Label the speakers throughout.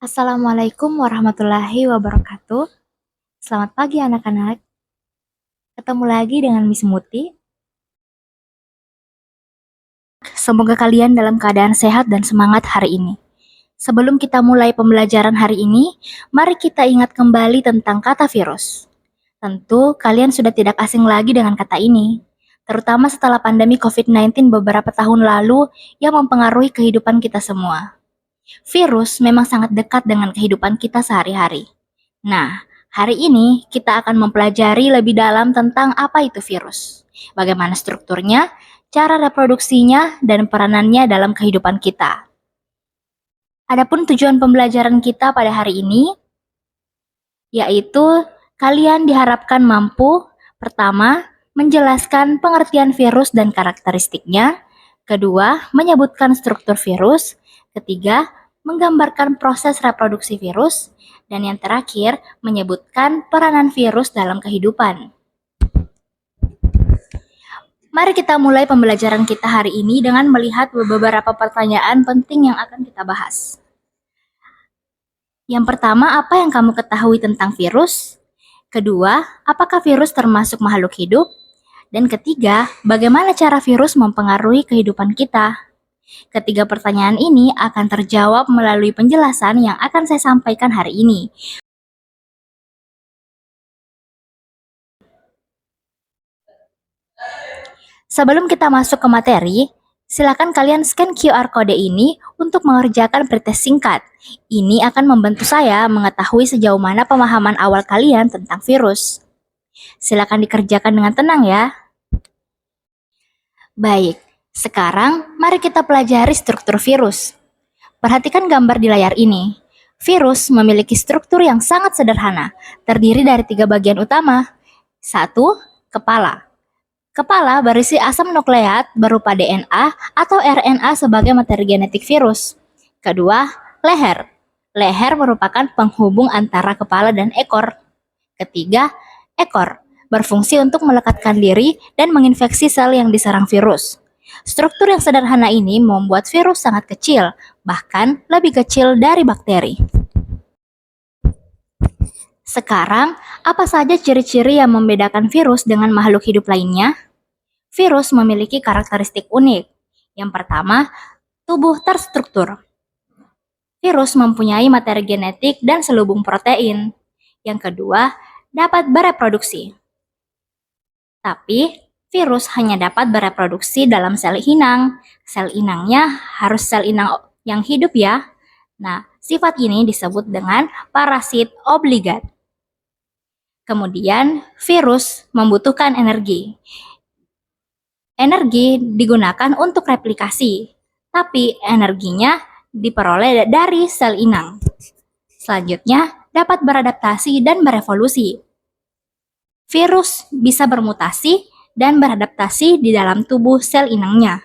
Speaker 1: Assalamualaikum warahmatullahi wabarakatuh. Selamat pagi anak-anak. Ketemu lagi dengan Miss Muti. Semoga kalian dalam keadaan sehat dan semangat hari ini. Sebelum kita mulai pembelajaran hari ini, mari kita ingat kembali tentang kata virus. Tentu kalian sudah tidak asing lagi dengan kata ini, terutama setelah pandemi COVID-19 beberapa tahun lalu yang mempengaruhi kehidupan kita semua. Virus memang sangat dekat dengan kehidupan kita sehari-hari. Nah, hari ini kita akan mempelajari lebih dalam tentang apa itu virus, bagaimana strukturnya, cara reproduksinya, dan peranannya dalam kehidupan kita. Adapun tujuan pembelajaran kita pada hari ini, yaitu kalian diharapkan mampu, pertama, menjelaskan pengertian virus dan karakteristiknya, kedua, menyebutkan struktur virus, ketiga, menggambarkan proses reproduksi virus, dan yang terakhir, menyebutkan peranan virus dalam kehidupan. Mari kita mulai pembelajaran kita hari ini dengan melihat beberapa pertanyaan penting yang akan kita bahas. Yang pertama, apa yang kamu ketahui tentang virus? Kedua, apakah virus termasuk makhluk hidup? Dan ketiga, bagaimana cara virus mempengaruhi kehidupan kita? Ketiga pertanyaan ini akan terjawab melalui penjelasan yang akan saya sampaikan hari ini. Sebelum kita masuk ke materi, silakan kalian scan QR Code ini untuk mengerjakan pretest singkat. Ini akan membantu saya mengetahui sejauh mana pemahaman awal kalian tentang virus. Silakan dikerjakan dengan tenang ya. Baik, sekarang mari kita pelajari struktur virus. Perhatikan gambar di layar ini. Virus memiliki struktur yang sangat sederhana, terdiri dari 3 bagian utama. 1. Kepala. Kepala berisi asam nukleat berupa DNA atau RNA sebagai materi genetik virus. Kedua, leher. Leher merupakan penghubung antara kepala dan ekor. Ketiga, ekor. Berfungsi untuk melekatkan diri dan menginfeksi sel yang diserang virus. Struktur yang sederhana ini membuat virus sangat kecil, bahkan lebih kecil dari bakteri. Sekarang, apa saja ciri-ciri yang membedakan virus dengan makhluk hidup lainnya? Virus memiliki karakteristik unik. Yang pertama, tubuh terstruktur. Virus mempunyai materi genetik dan selubung protein. Yang kedua, dapat bereproduksi. Tapi, virus hanya dapat bereproduksi dalam sel inang. Sel inangnya harus sel inang yang hidup ya. Nah, sifat ini disebut dengan parasit obligat. Kemudian, virus membutuhkan energi. Energi digunakan untuk replikasi, tapi energinya diperoleh dari sel inang. Selanjutnya, dapat beradaptasi dan berevolusi. Virus bisa bermutasi dan beradaptasi di dalam tubuh sel inangnya.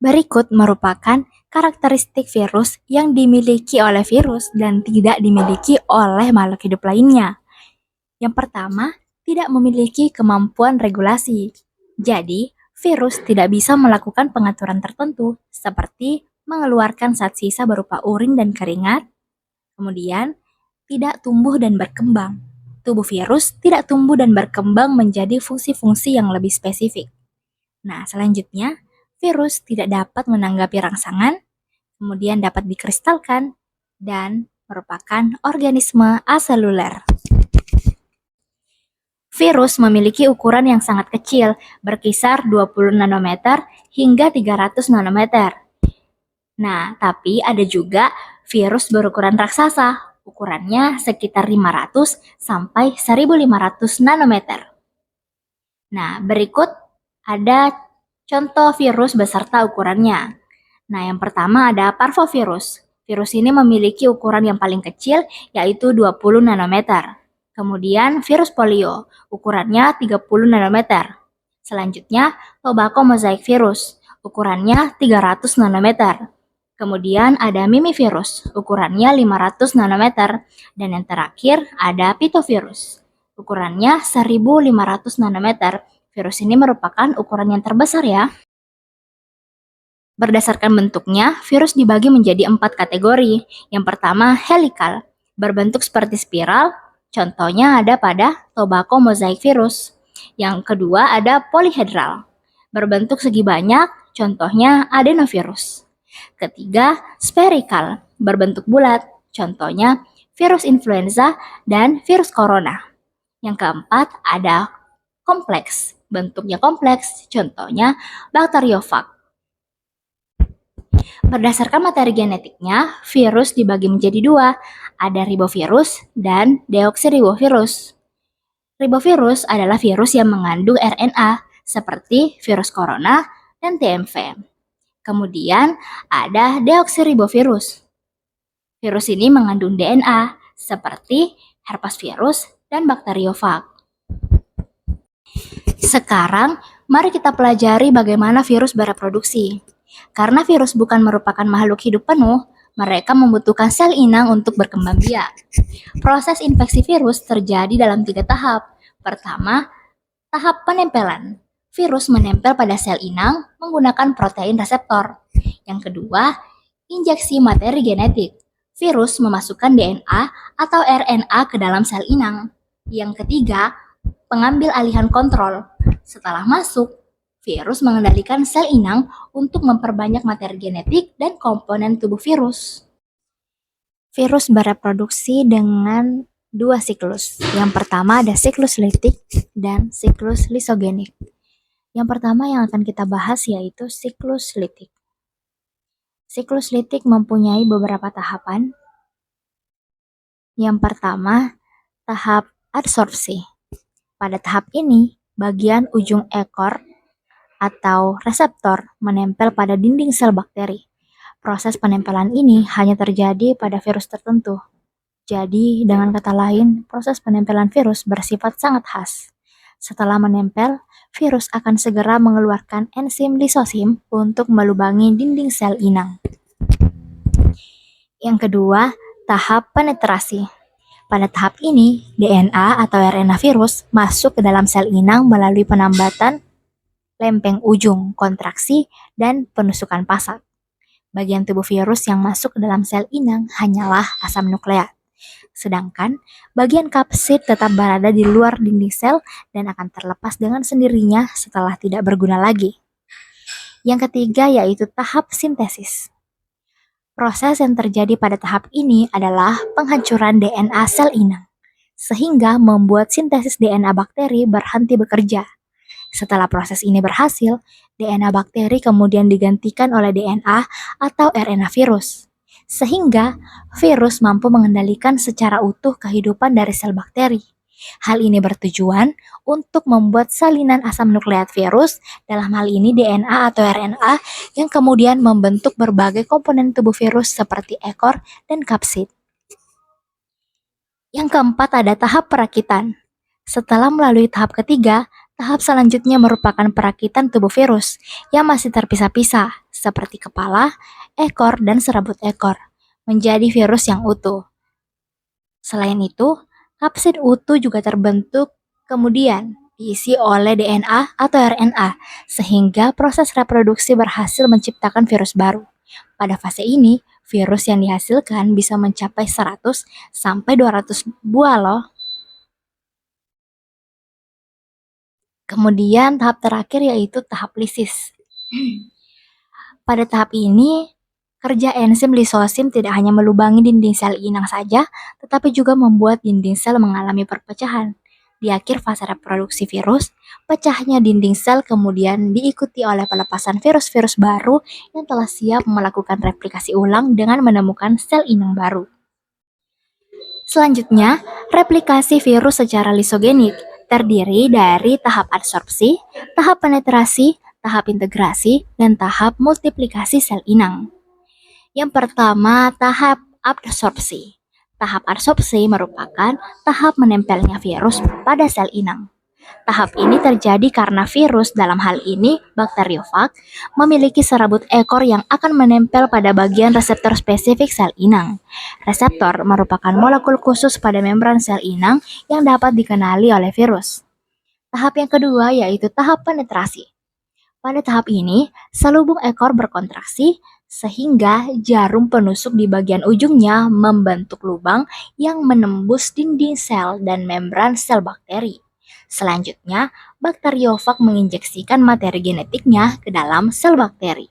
Speaker 1: Berikut merupakan karakteristik virus yang dimiliki oleh virus dan tidak dimiliki oleh makhluk hidup lainnya. Yang pertama, tidak memiliki kemampuan regulasi. Jadi, virus tidak bisa melakukan pengaturan tertentu, seperti mengeluarkan zat sisa berupa urin dan keringat. Kemudian, tidak tumbuh dan berkembang. Tubuh virus tidak tumbuh dan berkembang menjadi fungsi-fungsi yang lebih spesifik. Nah, selanjutnya, virus tidak dapat menanggapi rangsangan, kemudian dapat dikristalkan, dan merupakan organisme aseluler. Virus memiliki ukuran yang sangat kecil, berkisar 20 nanometer hingga 300 nanometer. Nah, tapi ada juga virus berukuran raksasa, ukurannya sekitar 500 sampai 1500 nanometer. Nah, berikut ada contoh virus beserta ukurannya. Nah, yang pertama ada parvovirus. Virus ini memiliki ukuran yang paling kecil, yaitu 20 nanometer. Kemudian virus polio, ukurannya 30 nanometer. Selanjutnya, tobacco mosaic virus, ukurannya 300 nanometer. Kemudian ada mimivirus, ukurannya 500 nanometer. Dan yang terakhir ada pitovirus, ukurannya 1500 nanometer. Virus ini merupakan ukuran yang terbesar ya. Berdasarkan bentuknya, virus dibagi menjadi 4 kategori. Yang pertama, helikal, berbentuk seperti spiral, contohnya ada pada tobacco mosaic virus. Yang kedua ada polyhedral, berbentuk segi banyak, contohnya adenovirus. Ketiga, spherical, berbentuk bulat, contohnya virus influenza dan virus corona. Yang keempat ada kompleks, bentuknya kompleks, contohnya bakteriofag. Berdasarkan materi genetiknya, virus dibagi menjadi dua, ada ribovirus dan deoksiribovirus. Ribovirus adalah virus yang mengandung RNA, seperti virus corona dan TMV. Kemudian ada deoksiribovirus. Virus ini mengandung DNA, seperti herpes virus dan bakteriofag. Sekarang, mari kita pelajari bagaimana virus bereproduksi. Karena virus bukan merupakan makhluk hidup penuh, mereka membutuhkan sel inang untuk berkembang biak. Proses infeksi virus terjadi dalam 3 tahap. Pertama, tahap penempelan. Virus menempel pada sel inang menggunakan protein reseptor. Yang kedua, injeksi materi genetik. Virus memasukkan DNA atau RNA ke dalam sel inang. Yang ketiga, pengambil alihan kontrol. Setelah masuk, virus mengendalikan sel inang untuk memperbanyak materi genetik dan komponen tubuh virus. Virus bereproduksi dengan 2 siklus. Yang pertama ada siklus litik dan siklus lisogenik. Yang pertama yang akan kita bahas yaitu siklus litik. Siklus litik mempunyai beberapa tahapan. Yang pertama, tahap adsorpsi. Pada tahap ini, bagian ujung ekor atau reseptor menempel pada dinding sel bakteri. Proses penempelan ini hanya terjadi pada virus tertentu. Jadi, dengan kata lain, proses penempelan virus bersifat sangat khas. Setelah menempel, virus akan segera mengeluarkan enzim lisosim untuk melubangi dinding sel inang. Yang kedua, tahap penetrasi. Pada tahap ini, DNA atau RNA virus masuk ke dalam sel inang melalui penambatan lempeng ujung, kontraksi, dan penusukan pasak. Bagian tubuh virus yang masuk ke dalam sel inang hanyalah asam nukleat. Sedangkan bagian kapsid tetap berada di luar dinding sel dan akan terlepas dengan sendirinya setelah tidak berguna lagi. Yang ketiga yaitu tahap sintesis. Proses yang terjadi pada tahap ini adalah penghancuran DNA sel inang, sehingga membuat sintesis DNA bakteri berhenti bekerja. Setelah proses ini berhasil, DNA bakteri kemudian digantikan oleh DNA atau RNA virus, sehingga virus mampu mengendalikan secara utuh kehidupan dari sel bakteri. Hal ini bertujuan untuk membuat salinan asam nukleat virus, dalam hal ini DNA atau RNA, yang kemudian membentuk berbagai komponen tubuh virus seperti ekor dan kapsid. Yang keempat ada tahap perakitan. Setelah melalui tahap ketiga, tahap selanjutnya merupakan perakitan tubuh virus yang masih terpisah-pisah, seperti kepala, ekor, dan serabut ekor, menjadi virus yang utuh. Selain itu, kapsid utuh juga terbentuk, kemudian diisi oleh DNA atau RNA, sehingga proses reproduksi berhasil menciptakan virus baru. Pada fase ini, virus yang dihasilkan bisa mencapai 100 sampai 200 buah loh. Kemudian tahap terakhir yaitu tahap lisis. Pada tahap ini, kerja enzim lisosim tidak hanya melubangi dinding sel inang saja, tetapi juga membuat dinding sel mengalami perpecahan. Di akhir fase reproduksi virus, pecahnya dinding sel kemudian diikuti oleh pelepasan virus-virus baru yang telah siap melakukan replikasi ulang dengan menemukan sel inang baru. Selanjutnya, replikasi virus secara lisogenik terdiri dari tahap adsorpsi, tahap penetrasi, tahap integrasi, dan tahap multiplikasi sel inang. Yang pertama, tahap adsorpsi. Tahap adsorpsi merupakan tahap menempelnya virus pada sel inang. Tahap ini terjadi karena virus, dalam hal ini bakteriofag, memiliki serabut ekor yang akan menempel pada bagian reseptor spesifik sel inang. Reseptor merupakan molekul khusus pada membran sel inang yang dapat dikenali oleh virus. Tahap yang kedua yaitu tahap penetrasi. Pada tahap ini, selubung ekor berkontraksi sehingga jarum penusuk di bagian ujungnya membentuk lubang yang menembus dinding sel dan membran sel bakteri. Selanjutnya, bakteriofag menginjeksikan materi genetiknya ke dalam sel bakteri.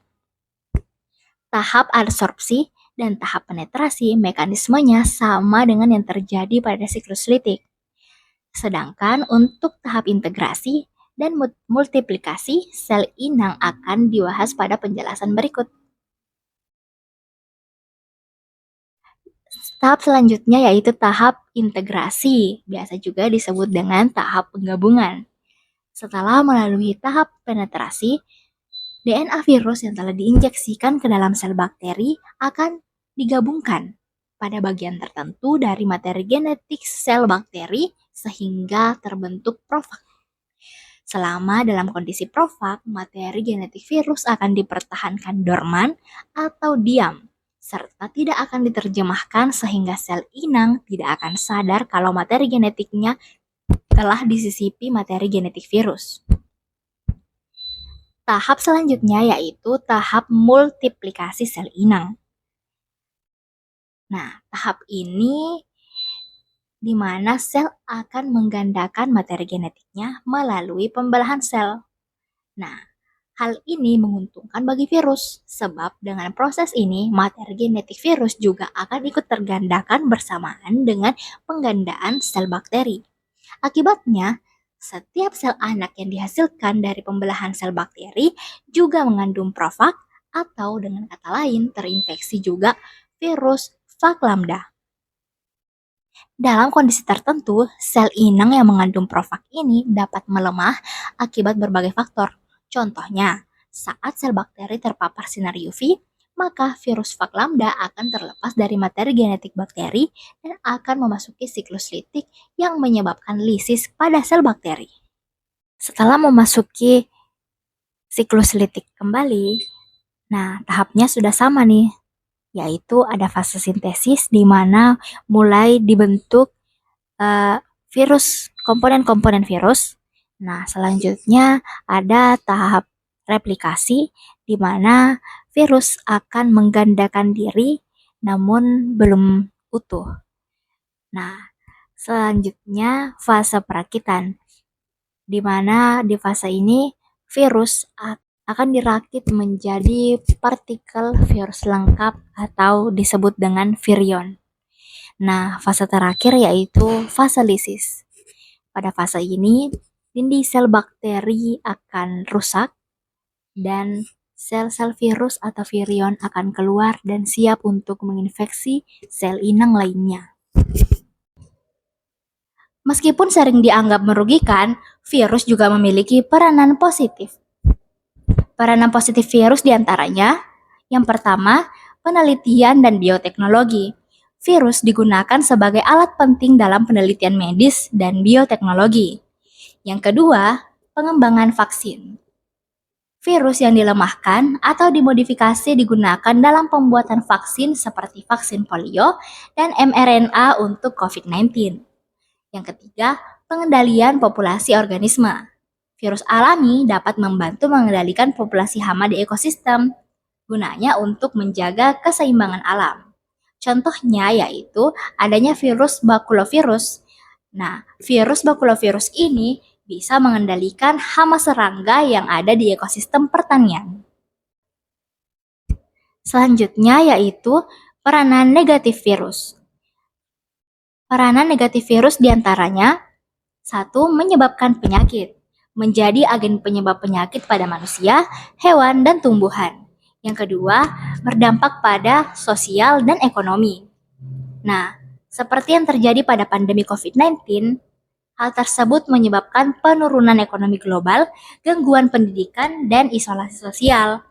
Speaker 1: Tahap adsorpsi dan tahap penetrasi mekanismenya sama dengan yang terjadi pada siklus litik. Sedangkan untuk tahap integrasi dan multiplikasi, sel inang akan dibahas pada penjelasan berikut. Tahap selanjutnya yaitu tahap integrasi, biasa juga disebut dengan tahap penggabungan. Setelah melalui tahap penetrasi, DNA virus yang telah diinjeksikan ke dalam sel bakteri akan digabungkan pada bagian tertentu dari materi genetik sel bakteri sehingga terbentuk profag. Selama dalam kondisi profag, materi genetik virus akan dipertahankan dorman atau diam, serta tidak akan diterjemahkan sehingga sel inang tidak akan sadar kalau materi genetiknya telah disisipi materi genetik virus. Tahap selanjutnya yaitu tahap multiplikasi sel inang. Nah, tahap ini di mana sel akan menggandakan materi genetiknya melalui pembelahan sel. Nah, hal ini menguntungkan bagi virus, sebab dengan proses ini materi genetik virus juga akan ikut tergandakan bersamaan dengan penggandaan sel bakteri. Akibatnya, setiap sel anak yang dihasilkan dari pembelahan sel bakteri juga mengandung profag atau dengan kata lain terinfeksi juga virus fag lambda. Dalam kondisi tertentu, sel inang yang mengandung profag ini dapat melemah akibat berbagai faktor. Contohnya, saat sel bakteri terpapar sinar UV, maka virus fag lambda akan terlepas dari materi genetik bakteri dan akan memasuki siklus litik yang menyebabkan lisis pada sel bakteri. Setelah memasuki siklus litik kembali, nah tahapnya sudah sama nih, yaitu ada fase sintesis di mana mulai dibentuk virus, komponen-komponen virus. Nah, selanjutnya ada tahap replikasi di mana virus akan menggandakan diri namun belum utuh. Nah, selanjutnya fase perakitan di mana di fase ini virus akan dirakit menjadi partikel virus lengkap atau disebut dengan virion. Nah, fase terakhir yaitu fase lisis. Pada fase ini, dinding sel bakteri akan rusak dan sel-sel virus atau virion akan keluar dan siap untuk menginfeksi sel inang lainnya. Meskipun sering dianggap merugikan, virus juga memiliki peranan positif. Peranan positif virus diantaranya, yang pertama, penelitian dan bioteknologi. Virus digunakan sebagai alat penting dalam penelitian medis dan bioteknologi. Yang kedua, pengembangan vaksin. Virus yang dilemahkan atau dimodifikasi digunakan dalam pembuatan vaksin seperti vaksin polio dan mRNA untuk COVID-19. Yang ketiga, pengendalian populasi organisme. Virus alami dapat membantu mengendalikan populasi hama di ekosistem, gunanya untuk menjaga keseimbangan alam. Contohnya yaitu adanya virus bakulovirus. Nah, virus bakulovirus ini bisa mengendalikan hama serangga yang ada di ekosistem pertanian. Selanjutnya yaitu peranan negatif virus. Peranan negatif virus diantaranya, 1. Menyebabkan penyakit, menjadi agen penyebab penyakit pada manusia, hewan, dan tumbuhan. Yang kedua, berdampak pada sosial dan ekonomi. Nah, seperti yang terjadi pada pandemi COVID-19, hal tersebut menyebabkan penurunan ekonomi global, gangguan pendidikan, dan isolasi sosial.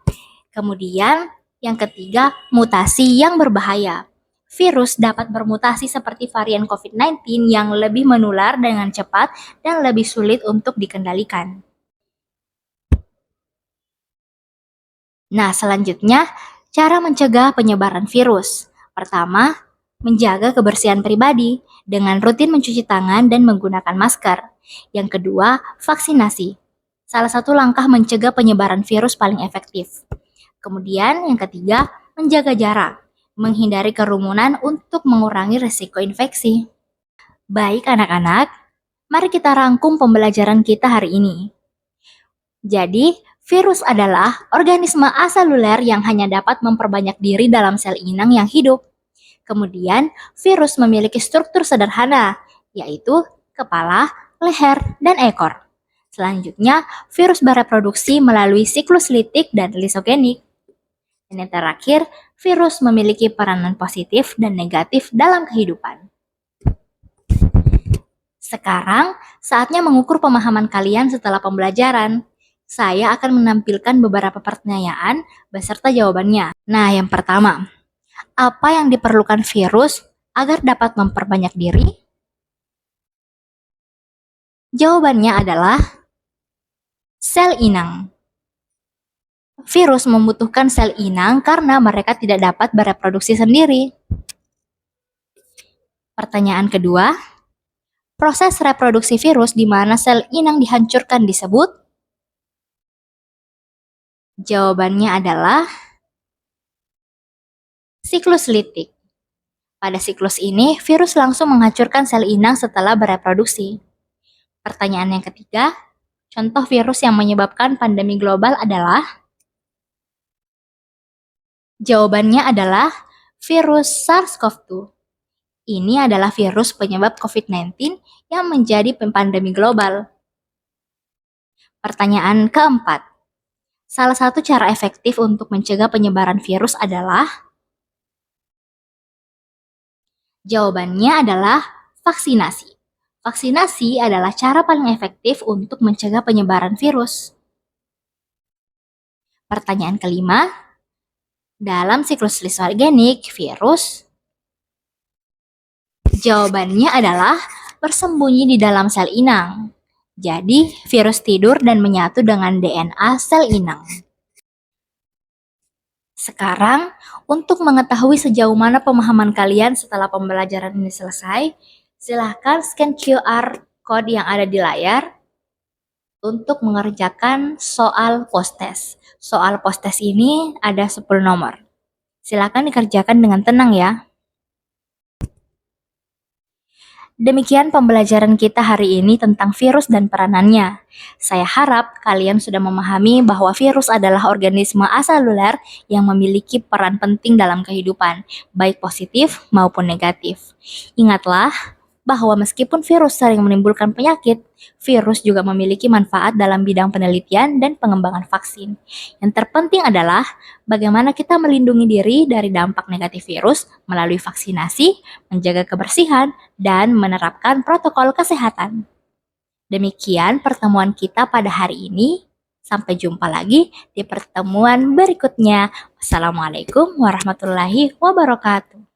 Speaker 1: Kemudian, yang ketiga, mutasi yang berbahaya. Virus dapat bermutasi seperti varian COVID-19 yang lebih menular dengan cepat dan lebih sulit untuk dikendalikan. Nah, selanjutnya, cara mencegah penyebaran virus. Pertama, menjaga kebersihan pribadi dengan rutin mencuci tangan dan menggunakan masker. Yang kedua, vaksinasi. salah satu langkah mencegah penyebaran virus paling efektif. Kemudian yang ketiga, menjaga jarak, menghindari kerumunan untuk mengurangi risiko infeksi. Baik anak-anak, mari kita rangkum pembelajaran kita hari ini. Jadi, virus adalah organisme aseluler yang hanya dapat memperbanyak diri dalam sel inang yang hidup. Kemudian, virus memiliki struktur sederhana, yaitu kepala, leher, dan ekor. Selanjutnya, virus bereproduksi melalui siklus litik dan lisogenik. Dan yang terakhir, virus memiliki peranan positif dan negatif dalam kehidupan. Sekarang, saatnya mengukur pemahaman kalian setelah pembelajaran. Saya akan menampilkan beberapa pertanyaan beserta jawabannya. Nah, yang pertama, apa yang diperlukan virus agar dapat memperbanyak diri? Jawabannya adalah sel inang. Virus membutuhkan sel inang karena mereka tidak dapat bereproduksi sendiri. Pertanyaan kedua, proses reproduksi virus di mana sel inang dihancurkan disebut? Jawabannya adalah siklus litik. Pada siklus ini, virus langsung menghancurkan sel inang setelah bereproduksi. Pertanyaan yang ketiga, contoh virus yang menyebabkan pandemi global adalah? Jawabannya adalah virus SARS-CoV-2. Ini adalah virus penyebab COVID-19 yang menjadi pandemi global. Pertanyaan keempat, salah satu cara efektif untuk mencegah penyebaran virus adalah? Jawabannya adalah vaksinasi. Vaksinasi adalah cara paling efektif untuk mencegah penyebaran virus. Pertanyaan kelima, dalam siklus lisogenik virus? Jawabannya adalah bersembunyi di dalam sel inang. Jadi, virus tidur dan menyatu dengan DNA sel inang. Sekarang, untuk mengetahui sejauh mana pemahaman kalian setelah pembelajaran ini selesai, silahkan scan QR code yang ada di layar untuk mengerjakan soal post-test. Soal post-test ini ada 10 nomor. Silahkan dikerjakan dengan tenang ya. Demikian pembelajaran kita hari ini tentang virus dan peranannya. Saya harap kalian sudah memahami bahwa virus adalah organisme aseluler yang memiliki peran penting dalam kehidupan, baik positif maupun negatif. Ingatlah bahwa meskipun virus sering menimbulkan penyakit, virus juga memiliki manfaat dalam bidang penelitian dan pengembangan vaksin. Yang terpenting adalah bagaimana kita melindungi diri dari dampak negatif virus melalui vaksinasi, menjaga kebersihan, dan menerapkan protokol kesehatan. Demikian pertemuan kita pada hari ini. Sampai jumpa lagi di pertemuan berikutnya. Wassalamualaikum warahmatullahi wabarakatuh.